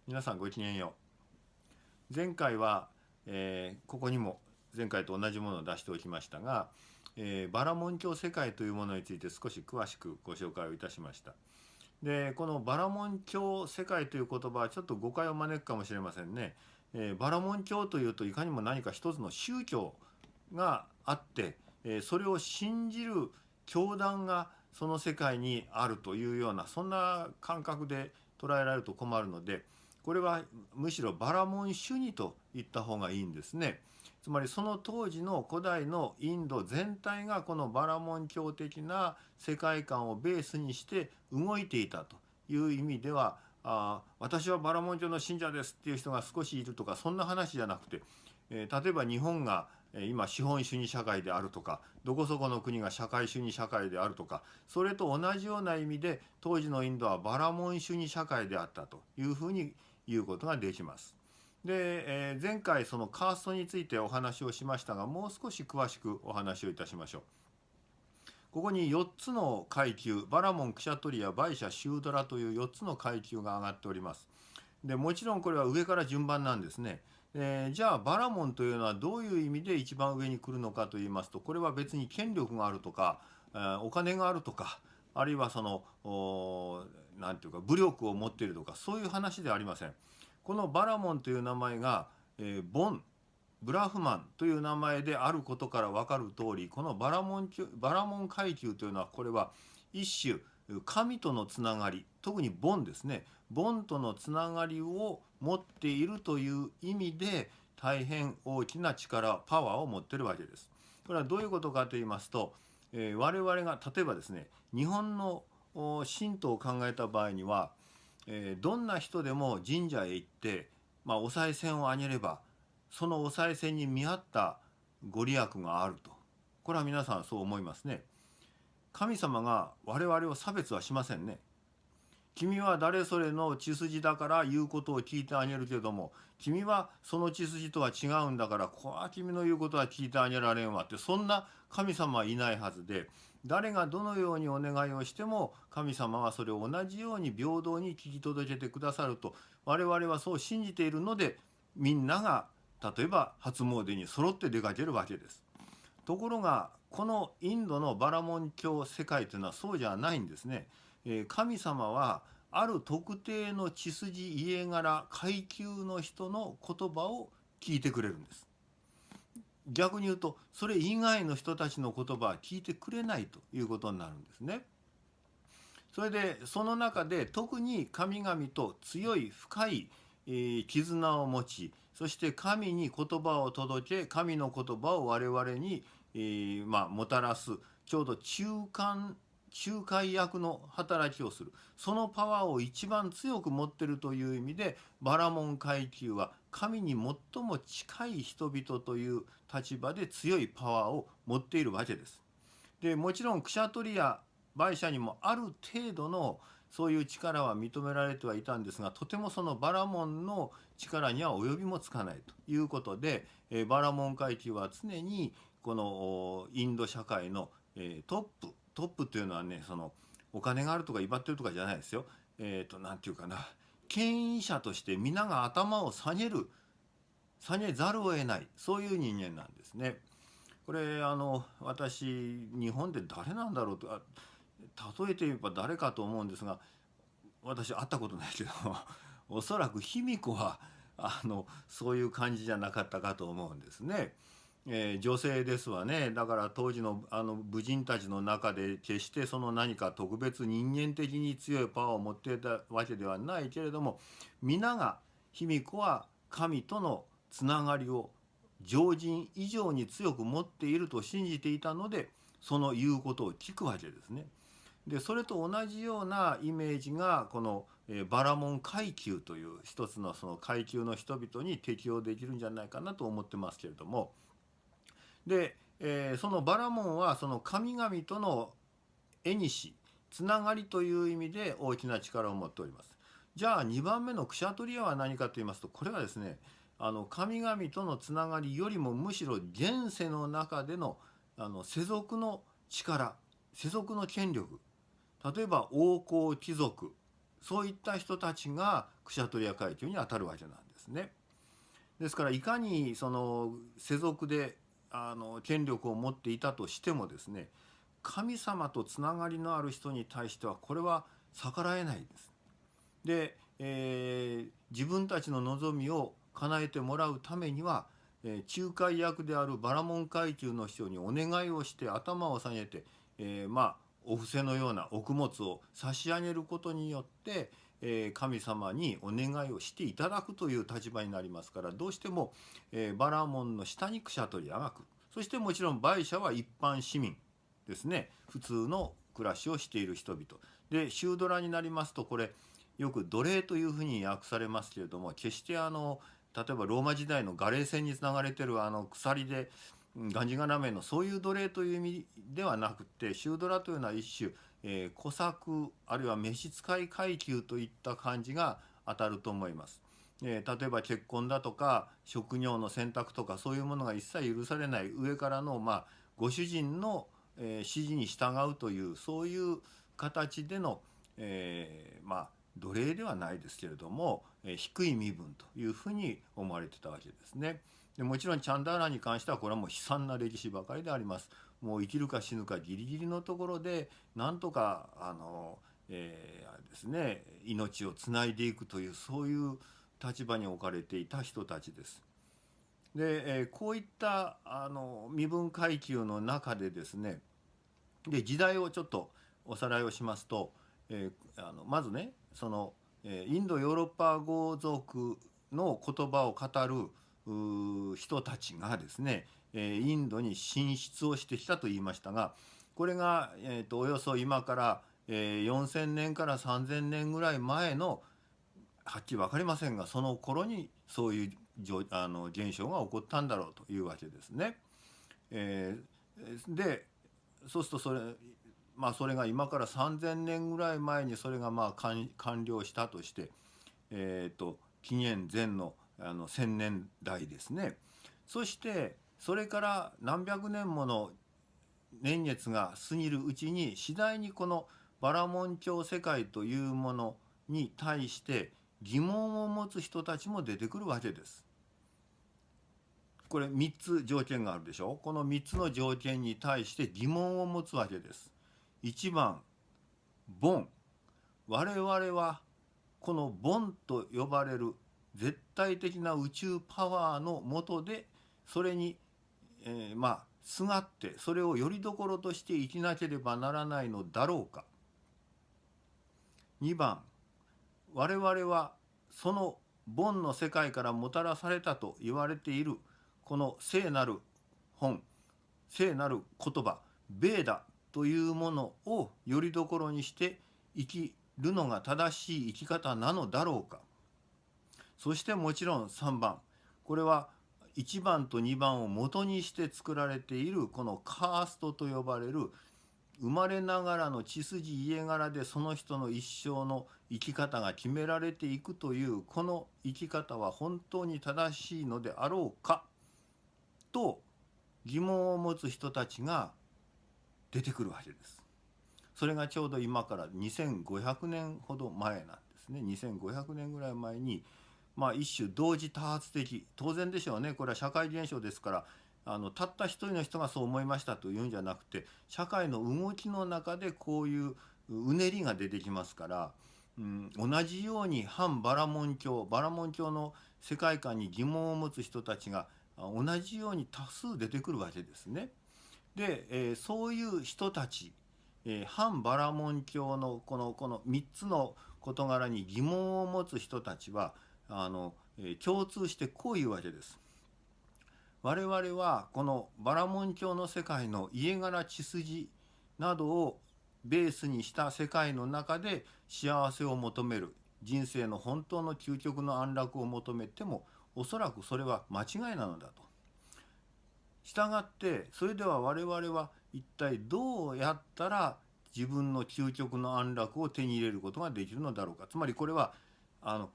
皆さんごきげんよう。前回は、ここにも前回と同じものを出しておきましたが、バラモン教世界というものについて少し詳しくご紹介をいたしました。で、このバラモン教世界という言葉はちょっと誤解を招くかもしれませんね。バラモン教というといかにも何か一つの宗教があって、それを信じる教団がその世界にあるというようなそんな感覚で捉えられると困るので、これはむしろバラモン主義と言った方がいいんですね。つまりその当時の古代のインド全体がこのバラモン教的な世界観をベースにして動いていたという意味では、私はバラモン教の信者ですっていう人が少しいるとかそんな話じゃなくて、例えば日本が今資本主義社会であるとか、どこそこの国が社会主義社会であるとか、それと同じような意味で当時のインドはバラモン主義社会であったというふうに言うことができます。で、前回そのカーストについてお話をしましたが、もう少し詳しくお話をいたしましょう。ここに4つの階級、バラモン、クシャトリア、バイシャ、シュードラという4つの階級が上がっております。でもちろんこれは上から順番なんですね。じゃあバラモンというのはどういう意味で一番上に来るのかといいますと、これは別に権力があるとか、お金があるとか、あるいはそのなんていうか武力を持っているとか、そういう話ではありません。このバラモンという名前が、ブラフマンという名前であることから分かる通り、このバラモン階級というのは、これは一種神とのつながり、特にボンですね、ボンとのつながりを持っているという意味で大変大きな力、パワーを持っているわけです。これはどういうことかと言いますと、我々が例えばですね、日本の神道を考えた場合には、どんな人でも神社へ行って、お賽銭をあげればそのお賽銭に見合ったご利益があると、これは皆さんそう思いますね。神様が我々を差別はしませんね。君は誰それの血筋だから言うことを聞いてあげるけども、君はその血筋とは違うんだから、これは君の言うことは聞いてあげられんわって、そんな神様はいないはずで、誰がどのようにお願いをしても神様はそれを同じように平等に聞き届けてくださると我々はそう信じているので、みんなが例えば初詣に揃って出かけるわけです。ところがこのインドのバラモン教世界というのはそうじゃないんですね。神様はある特定の血筋家柄階級の人の言葉を聞いてくれるんです。逆に言うとそれ以外の人たちの言葉は聞いてくれないということになるんですね。それでその中で特に神々と強い深い絆を持ち、そして神に言葉を届け、神の言葉を我々に、もたらす、ちょうど仲介役の働きをする、そのパワーを一番強く持っているという意味で、バラモン階級は神に最も近い人々という立場で強いパワーを持っているわけです。でもちろんクシャトリアバイシャにもある程度のそういう力は認められてはいたんですが、とてもそのバラモンの力には及びもつかないということで、バラモン階級は常にこのインド社会のトップというのはね、そのお金があるとか威張ってるとかじゃないですよ。なんていうかな、権威者として皆が頭を下げざるを得ない、そういう人間なんですね。これ私日本で誰なんだろうと例えて言えば誰かと思うんですが、私会ったことないけどおそらく卑弥呼はそういう感じじゃなかったかと思うんですね。女性ですわね。だから当時の武人たちの中で決してその何か特別人間的に強いパワーを持っていたわけではないけれども、皆が卑弥呼は神とのつながりを常人以上に強く持っていると信じていたので、その言うことを聞くわけですね。でそれと同じようなイメージがこのバラモン階級という一つのその階級の人々に適用できるんじゃないかなと思ってますけれども、で、そのバラモンはその神々との縁つながりという意味で大きな力を持っております。じゃあ2番目のクシャトリアは何かと言いますと、これはですね、神々とのつながりよりもむしろ現世の中での世俗の力、世俗の権力、例えば王侯貴族そういった人たちがクシャトリア階級にあたるわけなんですね。ですからいかにその世俗で権力を持っていたとしてもですね、神様とつながりのある人に対してはこれは逆らえないです。で、自分たちの望みを叶えてもらうためには、仲介役であるバラモン階級の人にお願いをして頭を下げて、お布施のようなお供物を差し上げることによって、神様にお願いをしていただくという立場になりますから、どうしても、バラモンの下にクシャトリアが来る。そしてもちろんバイシャは一般市民ですね、普通の暮らしをしている人々で、シュードラになりますとこれよく奴隷というふうに訳されますけれども、決して例えばローマ時代のガレー船につながれてる鎖でがんじがらめのそういう奴隷という意味ではなくて、シュードラというのは一種、小作あるいは召使い階級といった感じが当たると思います。例えば結婚だとか職業の選択とかそういうものが一切許されない上からのご主人の指示に従うというそういう形での、奴隷ではないですけれども、低い身分というふうに思われてたわけですね。でもちろんチャンダーラに関してはこれはもう悲惨な歴史ばかりであります。もう生きるか死ぬかギリギリのところでなんとかですね、命をつないでいくというそういう立場に置かれていた人たちです。で、こういった身分階級の中でですね、で時代をちょっとおさらいをしますと、まずねその、インドヨーロッパ語族の言葉を語る人たちがですね、インドに進出をしてきたと言いましたが、これが、およそ今から、4,000年から3,000年ぐらい前のはっきり分かりませんが、その頃にそういう現象が起こったんだろうというわけですね。でそうするとそれが今から3,000年ぐらい前にそれが完了したとして、紀元前の1,000年代ですね。そしてそれから何百年もの年月が過ぎるうちに次第にこのバラモン教世界というものに対して疑問を持つ人たちも出てくるわけです。これ3つ条件があるでしょ。この3つの条件に対して疑問を持つわけです。1番、ボン。我々はこのボンと呼ばれる絶対的な宇宙パワーの下でそれに、すがってそれをよりどころとして生きなければならないのだろうか。2番、我々はそのボンの世界からもたらされたと言われているこの聖なる本、聖なる言葉、ベーダというものをよりどころにして生きるのが正しい生き方なのだろうか。そしてもちろん3番、これは1番と2番を元にして作られているこのカーストと呼ばれる生まれながらの血筋家柄でその人の一生の生き方が決められていくというこの生き方は本当に正しいのであろうかと疑問を持つ人たちが出てくるわけです。それがちょうど今から2500年ほど前なんですね。2500年ぐらい前に一種同時多発的、当然でしょうね、これは社会現象ですからたった一人の人がそう思いましたというんじゃなくて、社会の動きの中でこういううねりが出てきますから、同じように反バラモン教の世界観に疑問を持つ人たちが同じように多数出てくるわけですね。で、そういう人たち、反バラモン教のこの3つの事柄に疑問を持つ人たちは共通してこういうわけです。我々はこのバラモン教の世界の家柄血筋などをベースにした世界の中で幸せを求める、人生の本当の究極の安楽を求めてもおそらくそれは間違いなのだと。したがってそれでは我々は一体どうやったら自分の究極の安楽を手に入れることができるのだろうか。つまりこれは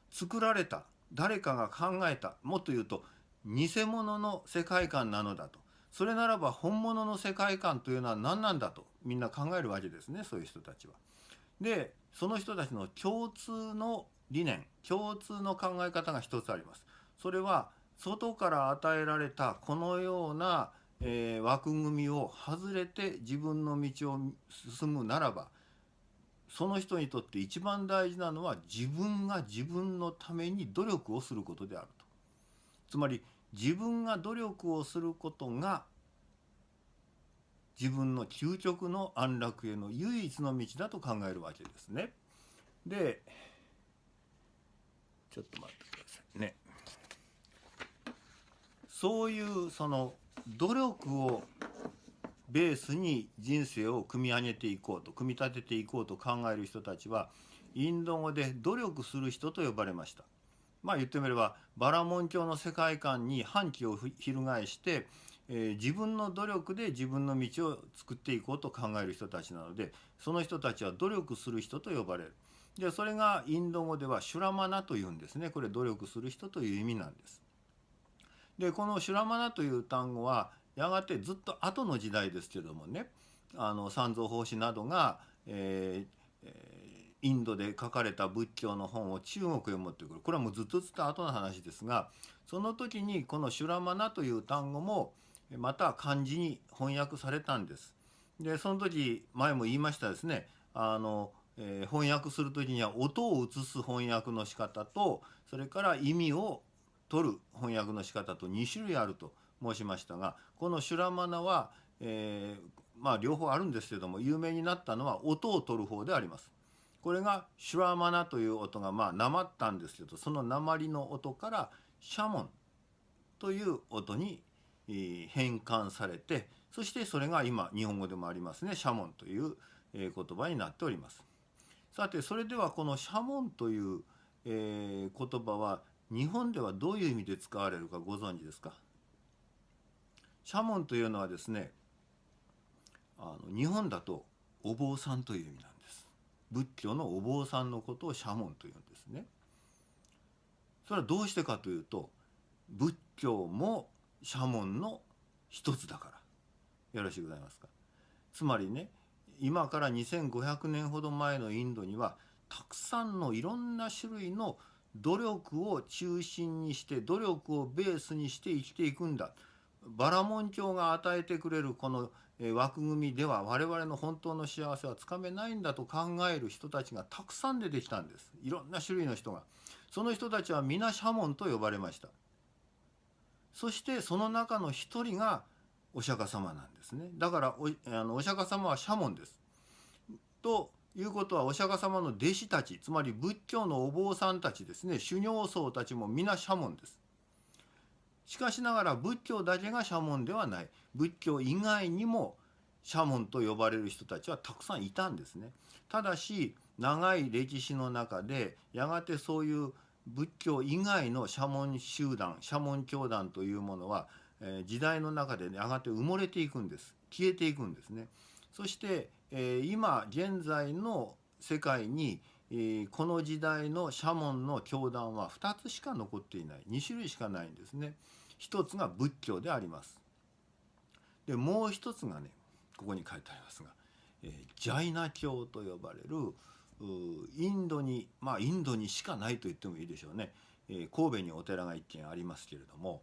作られた誰かが考えた、もっと言うと偽物の世界観なのだと。それならば本物の世界観というのは何なんだとみんな考えるわけですね、そういう人たちは。でその人たちの共通の理念、共通の考え方が一つあります。それは外から与えられたこのような、枠組みを外れて自分の道を進むならば、その人にとって一番大事なのは自分が自分のために努力をすることであると。つまり自分が努力をすることが自分の究極の安楽への唯一の道だと考えるわけですね。で、ちょっと待ってくださいね。そういうその努力をベースに人生を組み上げていこうと、組み立てていこうと考える人たちはインド語で努力する人と呼ばれました。まあ言ってみればバラモン教の世界観に反旗を翻して、自分の努力で自分の道を作っていこうと考える人たちなので、その人たちは努力する人と呼ばれる。でそれがインド語ではシュラマナというんですね。これ努力する人という意味なんです。でこのシュラマナという単語はやがてずっと後の時代ですけどもね、三蔵法師などが、インドで書かれた仏教の本を中国へ持ってくる。これはもうずっと後の話ですが、その時にこのシュラマナという単語もまた漢字に翻訳されたんです。でその時前も言いましたですね、翻訳する時には音を写す翻訳の仕方と、それから意味を取る翻訳の仕方と2種類あると申しましたが、このシュラマナは、まあ両方あるんですけども、有名になったのは音を取る方であります。これがシュラマナという音がまあなまったんですけど、そのなまりの音からシャモンという音に変換されて、そしてそれが今日本語でもありますね、シャモンという言葉になっております。さてそれではこのシャモンという言葉は日本ではどういう意味で使われるかご存知ですか？シャモンというのはですね、日本だとお坊さんという意味なんです。仏教のお坊さんのことをシャモンというんですね。それはどうしてかというと、仏教もシャモンの一つだから。よろしゅうございますか？つまりね、今から2500年ほど前のインドにはたくさんのいろんな種類の努力を中心にして、努力をベースにして生きていくんだ。バラモン教が与えてくれるこの枠組みでは我々の本当の幸せはつかめないんだと考える人たちがたくさん出てきたんです。いろんな種類の人が。その人たちは皆シャモンと呼ばれました。そしてその中の一人がお釈迦様なんですね。だからお釈迦様はシャモンです。ということはお釈迦様の弟子たち、つまり仏教のお坊さんたちですね、修行僧たちも皆シャモンです。しかしながら仏教だけがシャモンではない。仏教以外にもシャモンと呼ばれる人たちはたくさんいたんですね。ただし長い歴史の中でやがてそういう仏教以外のシャモン集団、シャモン教団というものは、時代の中で、やがて埋もれていくんです。消えていくんですね。そして、今現在の世界に、この時代のシャモンの教団は2つしか残っていない。2種類しかないんですね。一つが仏教であります。でもう一つがね、ここに書いてありますが、ジャイナ教と呼ばれるインドに、まあインドにしかないと言ってもいいでしょうね。神戸にお寺が一軒ありますけれども、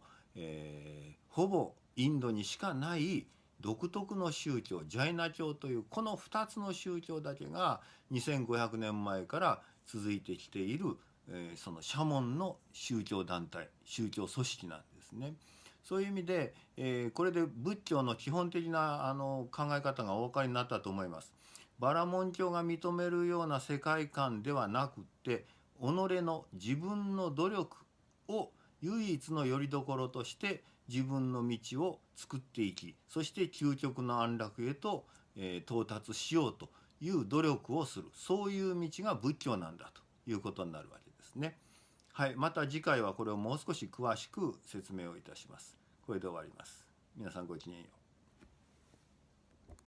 ほぼインドにしかない独特の宗教、ジャイナ教というこの2つの宗教だけが2500年前から続いてきている、そのシャモンの宗教団体、宗教組織なんですね。そういう意味で、これで仏教の基本的な考え方がお分かりになったと思います。バラモン教が認めるような世界観ではなくって、己の自分の努力を唯一の拠り所として自分の道を作っていき、そして究極の安楽へと、到達しようという努力をする、そういう道が仏教なんだということになるわけですね。はい、また次回はこれをもう少し詳しく説明をいたします。これで終わります。皆さんごきげんよう。